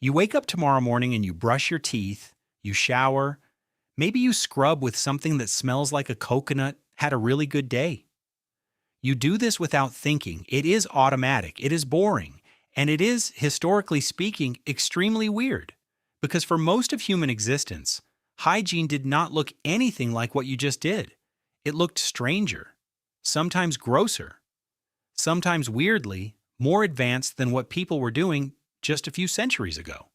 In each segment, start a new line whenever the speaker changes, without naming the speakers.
You wake up tomorrow morning and you brush your teeth, you shower, maybe you scrub with something that smells like a coconut, had a really good day. You do this without thinking. It is automatic, it is boring, and it is, historically speaking, extremely weird. Because for most of human existence, hygiene did not look anything like what you just did. It looked stranger, sometimes grosser, sometimes weirdly more advanced than what people were doing just a few centuries ago.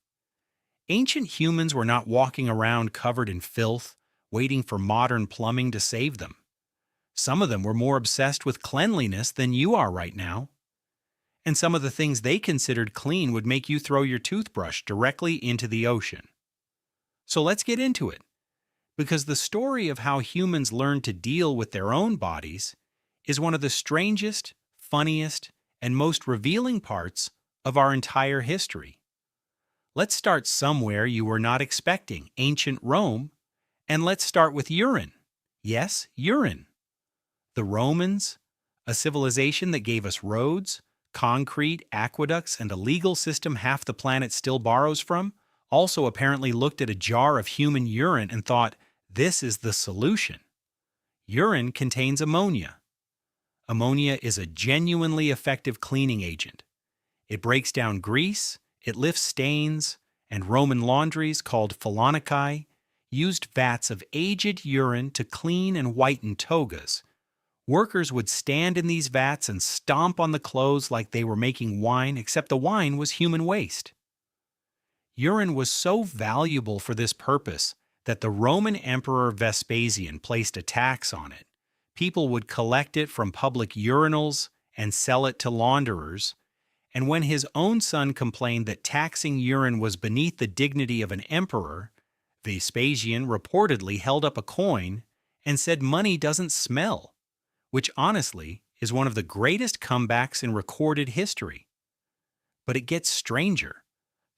Ancient humans were not walking around covered in filth, waiting for modern plumbing to save them. Some of them were more obsessed with cleanliness than you are right now. And some of the things they considered clean would make you throw your toothbrush directly into the ocean. So let's get into it, because the story of how humans learned to deal with their own bodies is one of the strangest, funniest, and most revealing parts of our entire history. Let's start somewhere you were not expecting, ancient Rome, and let's start with urine. Yes, urine. The Romans, a civilization that gave us roads, concrete, aqueducts, and a legal system half the planet still borrows from, also apparently looked at a jar of human urine and thought, this is the solution. Urine contains ammonia. Ammonia is a genuinely effective cleaning agent. It breaks down grease, it lifts stains, and Roman laundries called phalonicae used vats of aged urine to clean and whiten togas. Workers would stand in these vats and stomp on the clothes like they were making wine, except the wine was human waste. Urine was so valuable for this purpose that the Roman Emperor Vespasian placed a tax on it. People would collect it from public urinals and sell it to launderers, and when his own son complained that taxing urine was beneath the dignity of an emperor, Vespasian reportedly held up a coin and said money doesn't smell, which honestly is one of the greatest comebacks in recorded history. But it gets stranger.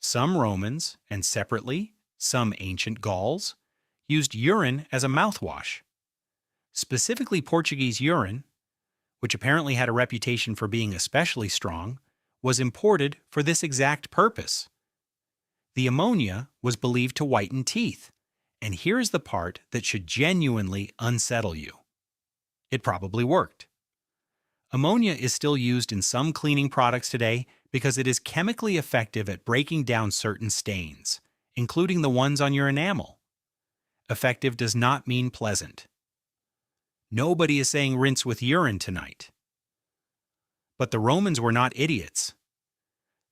Some Romans, and separately, some ancient Gauls, used urine as a mouthwash. Specifically Portuguese urine, which apparently had a reputation for being especially strong, was imported for this exact purpose. The ammonia was believed to whiten teeth, and here's the part that should genuinely unsettle you. It probably worked. Ammonia is still used in some cleaning products today because it is chemically effective at breaking down certain stains, including the ones on your enamel. Effective does not mean pleasant. Nobody is saying rinse with urine tonight. But the Romans were not idiots.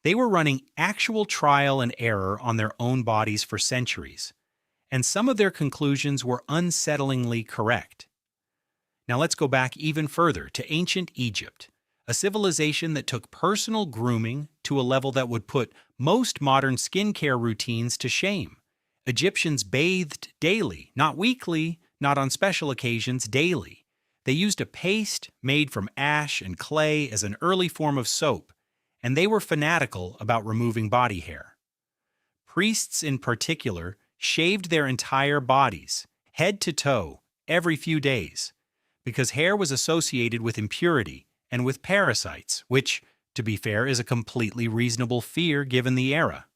They were running actual trial and error on their own bodies for centuries, and some of their conclusions were unsettlingly correct. Now let's go back even further to ancient Egypt, a civilization that took personal grooming to a level that would put most modern skincare routines to shame. Egyptians bathed daily, not weekly, not on special occasions, daily. They used a paste made from ash and clay as an early form of soap, and they were fanatical about removing body hair. Priests in particular shaved their entire bodies, head to toe, every few days, because hair was associated with impurity and with parasites, which, to be fair, is a completely reasonable fear given the era.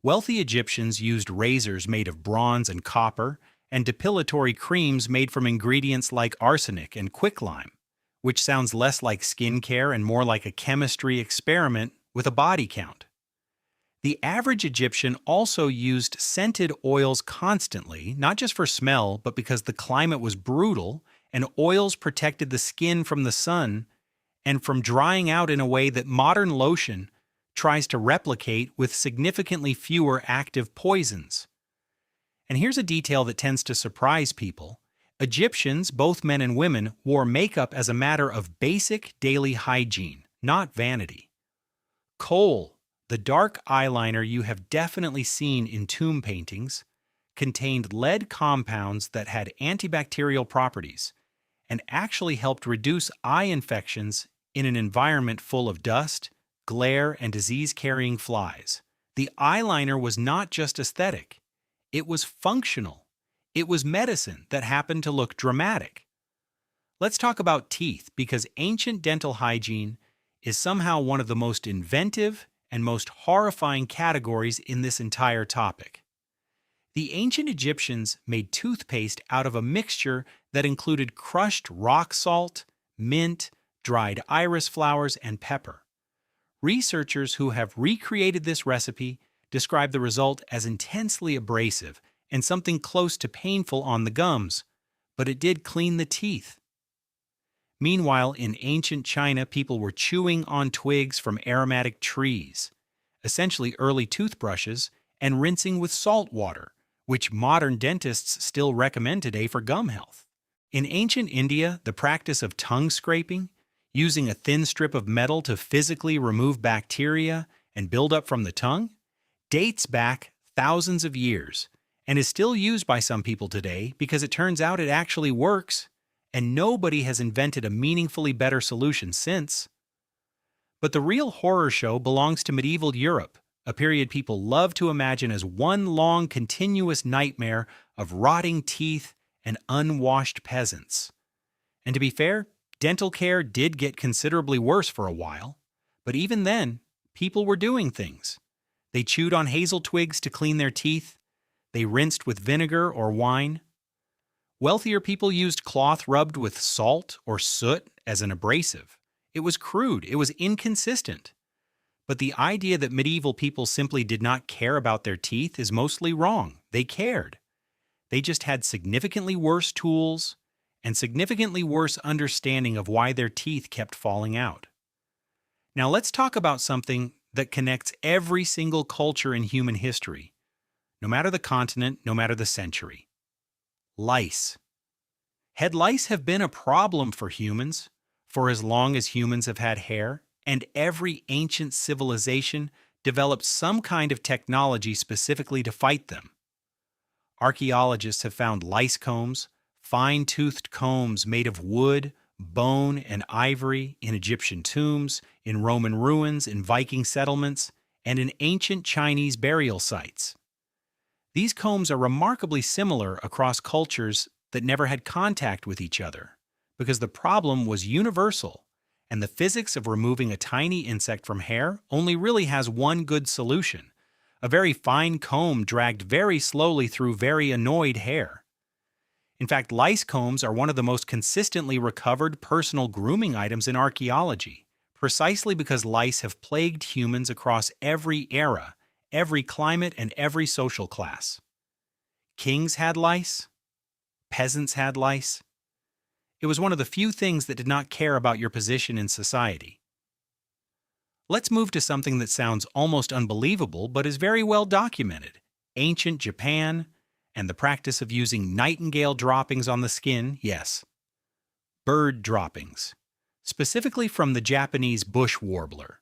Wealthy Egyptians used razors made of bronze and copper, and depilatory creams made from ingredients like arsenic and quicklime, which sounds less like skincare and more like a chemistry experiment with a body count. The average Egyptian also used scented oils constantly, not just for smell, but because the climate was brutal and oils protected the skin from the sun and from drying out in a way that modern lotion tries to replicate with significantly fewer active poisons. And here's a detail that tends to surprise people. Egyptians, both men and women, wore makeup as a matter of basic daily hygiene, not vanity. Kohl, the dark eyeliner you have definitely seen in tomb paintings, contained lead compounds that had antibacterial properties and actually helped reduce eye infections in an environment full of dust, glare, and disease-carrying flies. The eyeliner was not just aesthetic. It was functional. It was medicine that happened to look dramatic. Let's talk about teeth, because ancient dental hygiene is somehow one of the most inventive and most horrifying categories in this entire topic. The ancient Egyptians made toothpaste out of a mixture that included crushed rock salt, mint, dried iris flowers, and pepper. Researchers who have recreated this recipe describe the result as intensely abrasive and something close to painful on the gums, but it did clean the teeth. Meanwhile, in ancient China, people were chewing on twigs from aromatic trees, essentially early toothbrushes, and rinsing with salt water, which modern dentists still recommend today for gum health. In ancient India, the practice of tongue scraping, using a thin strip of metal to physically remove bacteria and buildup from the tongue, dates back thousands of years and is still used by some people today because it turns out it actually works, and nobody has invented a meaningfully better solution since. But the real horror show belongs to medieval Europe, a period people love to imagine as one long continuous nightmare of rotting teeth and unwashed peasants. And to be fair, dental care did get considerably worse for a while, but even then, people were doing things. They chewed on hazel twigs to clean their teeth. They rinsed with vinegar or wine. Wealthier people used cloth rubbed with salt or soot as an abrasive. It was crude, it was inconsistent. But the idea that medieval people simply did not care about their teeth is mostly wrong. They cared. They just had significantly worse tools and significantly worse understanding of why their teeth kept falling out. Now let's talk about something that connects every single culture in human history, no matter the continent, no matter the century. Lice. Head lice have been a problem for humans for as long as humans have had hair, and every ancient civilization developed some kind of technology specifically to fight them. Archaeologists have found lice combs, fine-toothed combs made of wood, bone, and ivory in Egyptian tombs, in Roman ruins, in Viking settlements, and in ancient Chinese burial sites. These combs are remarkably similar across cultures that never had contact with each other, because the problem was universal, and the physics of removing a tiny insect from hair only really has one good solution: a very fine comb dragged very slowly through very annoyed hair. In fact, lice combs are one of the most consistently recovered personal grooming items in archaeology, precisely because lice have plagued humans across every era, every climate, and every social class. Kings had lice. Peasants had lice. It was one of the few things that did not care about your position in society. Let's move to something that sounds almost unbelievable but is very well documented: ancient Japan, and the practice of using nightingale droppings on the skin, yes. Bird droppings, specifically from the Japanese bush warbler.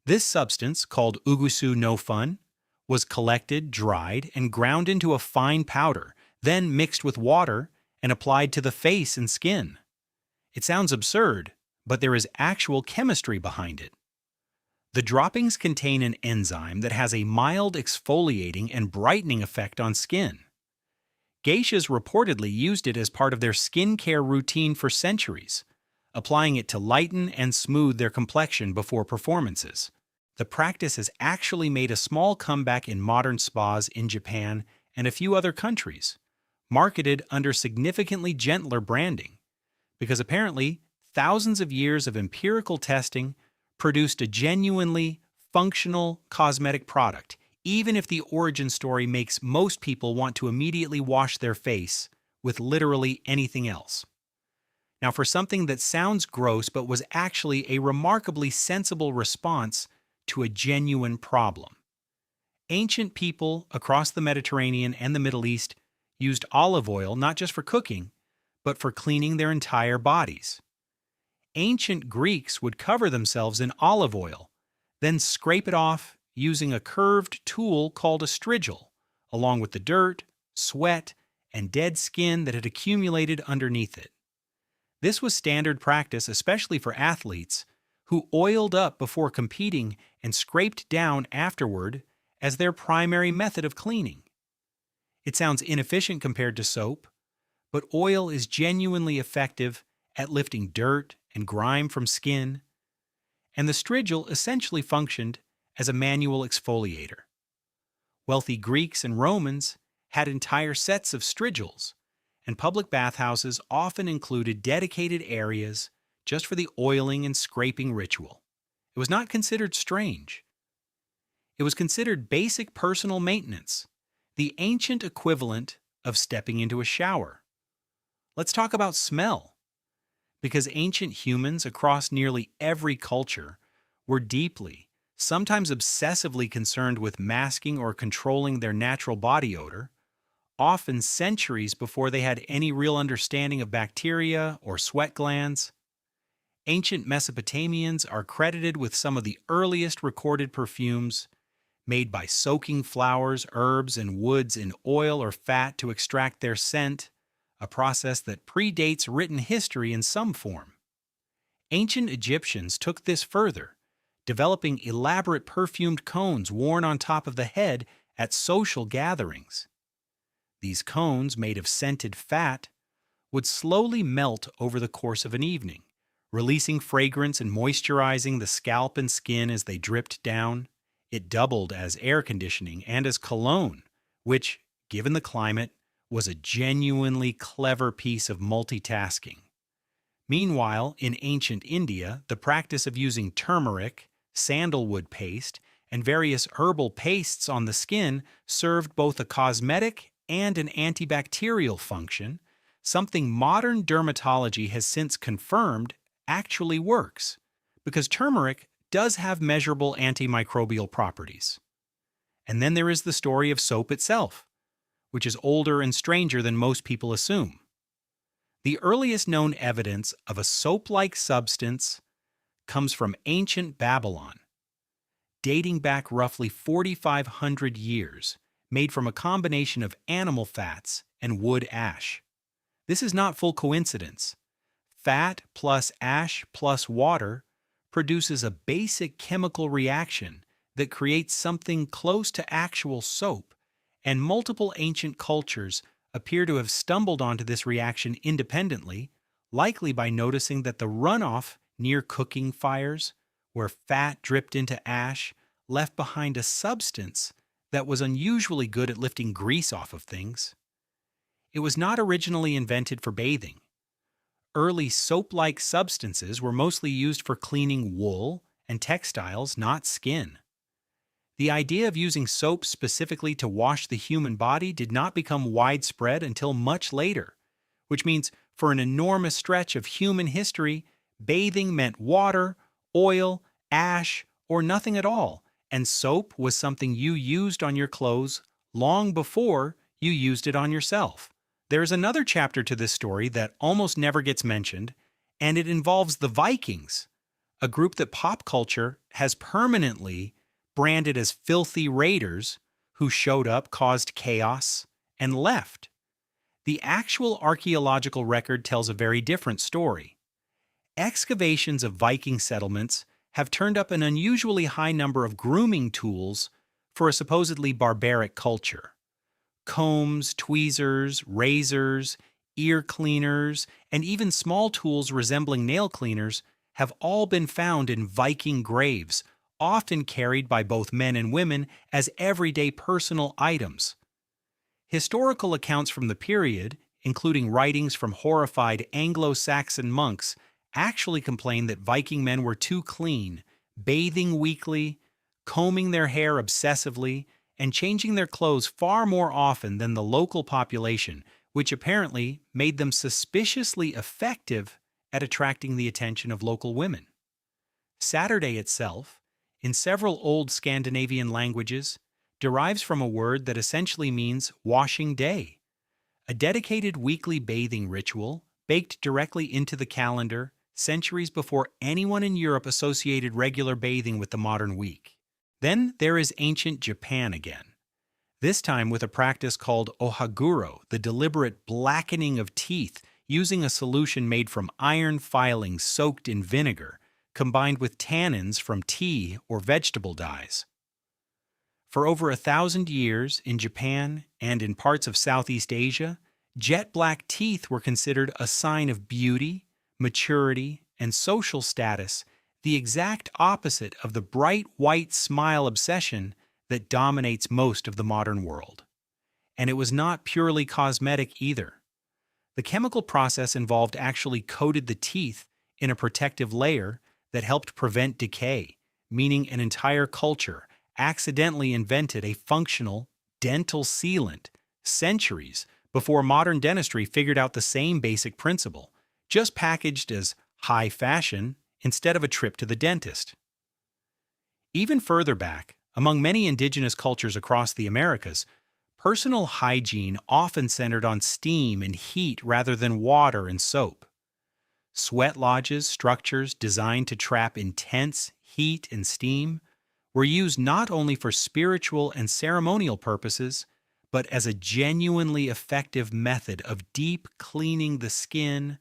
This substance, called ugusu no fun, was collected, dried, and ground into a fine powder, then mixed with water and applied to the face and skin. It sounds absurd, but there is actual chemistry behind it. The droppings contain an enzyme that has a mild exfoliating and brightening effect on skin. Geishas reportedly used it as part of their skincare routine for centuries, applying it to lighten and smooth their complexion before performances. The practice has actually made a small comeback in modern spas in Japan and a few other countries, marketed under significantly gentler branding, because apparently thousands of years of empirical testing produced a genuinely functional cosmetic product, even if the origin story makes most people want to immediately wash their face with literally anything else. Now, for something that sounds gross but was actually a remarkably sensible response to a genuine problem. Ancient people across the Mediterranean and the Middle East used olive oil not just for cooking, but for cleaning their entire bodies. Ancient Greeks would cover themselves in olive oil, then scrape it off using a curved tool called a strigil, along with the dirt, sweat, and dead skin that had accumulated underneath it. This was standard practice, especially for athletes, who oiled up before competing and scraped down afterward as their primary method of cleaning. It sounds inefficient compared to soap, but oil is genuinely effective at lifting dirt and grime from skin, and the strigil essentially functioned as a manual exfoliator. Wealthy Greeks and Romans had entire sets of strigils, and public bathhouses often included dedicated areas just for the oiling and scraping ritual. It was not considered strange. It was considered basic personal maintenance, the ancient equivalent of stepping into a shower. Let's talk about smell, because ancient humans across nearly every culture were deeply, sometimes obsessively concerned with masking or controlling their natural body odor, often centuries before they had any real understanding of bacteria or sweat glands. Ancient Mesopotamians are credited with some of the earliest recorded perfumes, made by soaking flowers, herbs, and woods in oil or fat to extract their scent, a process that predates written history in some form. Ancient Egyptians took this further, developing elaborate perfumed cones worn on top of the head at social gatherings. These cones, made of scented fat, would slowly melt over the course of an evening, releasing fragrance and moisturizing the scalp and skin as they dripped down. It doubled as air conditioning and as cologne, which, given the climate, was a genuinely clever piece of multitasking. Meanwhile, in ancient India, the practice of using turmeric, sandalwood paste, and various herbal pastes on the skin served both a cosmetic and an antibacterial function, something modern dermatology has since confirmed actually works, because turmeric does have measurable antimicrobial properties. And then there is the story of soap itself, which is older and stranger than most people assume. The earliest known evidence of a soap-like substance comes from ancient Babylon, dating back roughly 4,500 years, made from a combination of animal fats and wood ash. This is not full coincidence. Fat plus ash plus water produces a basic chemical reaction that creates something close to actual soap, and multiple ancient cultures appear to have stumbled onto this reaction independently, likely by noticing that the runoff near cooking fires, where fat dripped into ash, left behind a substance that was unusually good at lifting grease off of things. It was not originally invented for bathing. Early soap-like substances were mostly used for cleaning wool and textiles, not skin. The idea of using soap specifically to wash the human body did not become widespread until much later, which means for an enormous stretch of human history, bathing meant water, oil, ash, or nothing at all, and soap was something you used on your clothes long before you used it on yourself. There is another chapter to this story that almost never gets mentioned, and it involves the Vikings, a group that pop culture has permanently branded as filthy raiders who showed up, caused chaos, and left. The actual archaeological record tells a very different story. Excavations of Viking settlements have turned up an unusually high number of grooming tools for a supposedly barbaric culture. Combs, tweezers, razors, ear cleaners, and even small tools resembling nail cleaners have all been found in Viking graves, often carried by both men and women as everyday personal items. Historical accounts from the period, including writings from horrified Anglo-Saxon monks, actually complain that Viking men were too clean, bathing weekly, combing their hair obsessively, and changing their clothes far more often than the local population, which apparently made them suspiciously effective at attracting the attention of local women. Saturday itself, in several old Scandinavian languages, derives from a word that essentially means washing day, a dedicated weekly bathing ritual baked directly into the calendar centuries before anyone in Europe associated regular bathing with the modern week. Then there is ancient Japan again, this time with a practice called ohaguro, the deliberate blackening of teeth using a solution made from iron filings soaked in vinegar, combined with tannins from tea or vegetable dyes. For over 1,000 years in Japan and in parts of Southeast Asia, jet black teeth were considered a sign of beauty, maturity, and social status the exact opposite of the bright white smile obsession that dominates most of the modern world. And it was not purely cosmetic either. The chemical process involved actually coated the teeth in a protective layer that helped prevent decay, meaning an entire culture accidentally invented a functional dental sealant centuries before modern dentistry figured out the same basic principle, just packaged as high fashion instead of a trip to the dentist. Even further back, among many indigenous cultures across the Americas, personal hygiene often centered on steam and heat rather than water and soap. Sweat lodges, structures designed to trap intense heat and steam, were used not only for spiritual and ceremonial purposes, but as a genuinely effective method of deep cleaning the skin,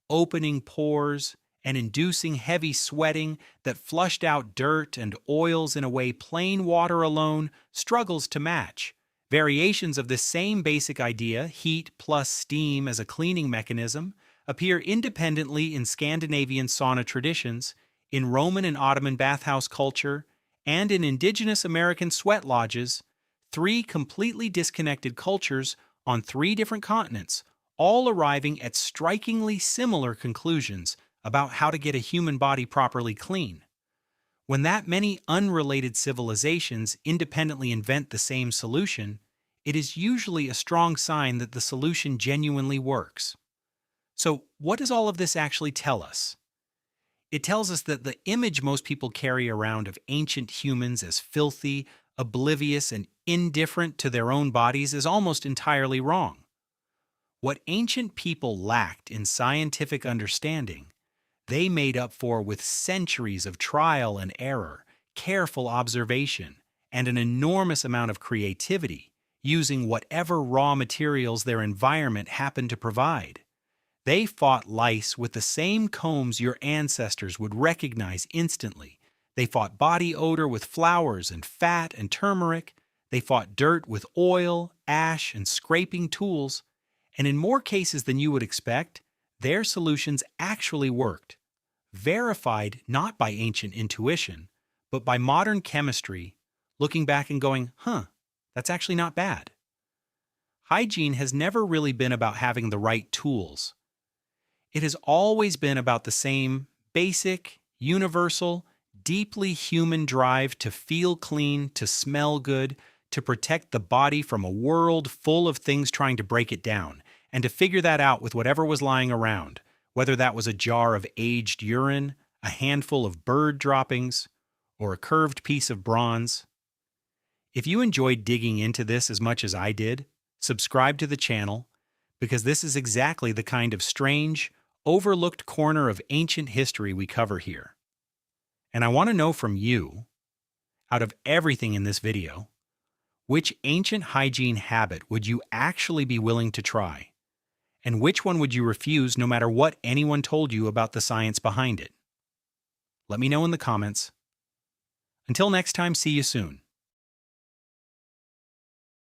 opening pores, and inducing heavy sweating that flushed out dirt and oils in a way plain water alone struggles to match. Variations of this same basic idea, heat plus steam as a cleaning mechanism, appear independently in Scandinavian sauna traditions, in Roman and Ottoman bathhouse culture, and in indigenous American sweat lodges, three completely disconnected cultures on three different continents, all arriving at strikingly similar conclusions about how to get a human body properly clean. When that many unrelated civilizations independently invent the same solution, it is usually a strong sign that the solution genuinely works. So, what does all of this actually tell us? It tells us that the image most people carry around of ancient humans as filthy, oblivious, and indifferent to their own bodies is almost entirely wrong. What ancient people lacked in scientific understanding, they made up for with centuries of trial and error, careful observation, and an enormous amount of creativity, using whatever raw materials their environment happened to provide. They fought lice with the same combs your ancestors would recognize instantly. They fought body odor with flowers and fat and turmeric. They fought dirt with oil, ash, and scraping tools. And in more cases than you would expect, their solutions actually worked. Verified not by ancient intuition, but by modern chemistry, looking back and going, that's actually not bad. Hygiene has never really been about having the right tools. It has always been about the same basic, universal, deeply human drive to feel clean, to smell good, to protect the body from a world full of things trying to break it down, and to figure that out with whatever was lying around, whether that was a jar of aged urine, a handful of bird droppings, or a curved piece of bronze. If you enjoyed digging into this as much as I did, subscribe to the channel, because this is exactly the kind of strange, overlooked corner of ancient history we cover here. And I want to know from you, out of everything in this video, which ancient hygiene habit would you actually be willing to try? And which one would you refuse no matter what anyone told you about the science behind it? Let me know in the comments. Until next time, see you soon.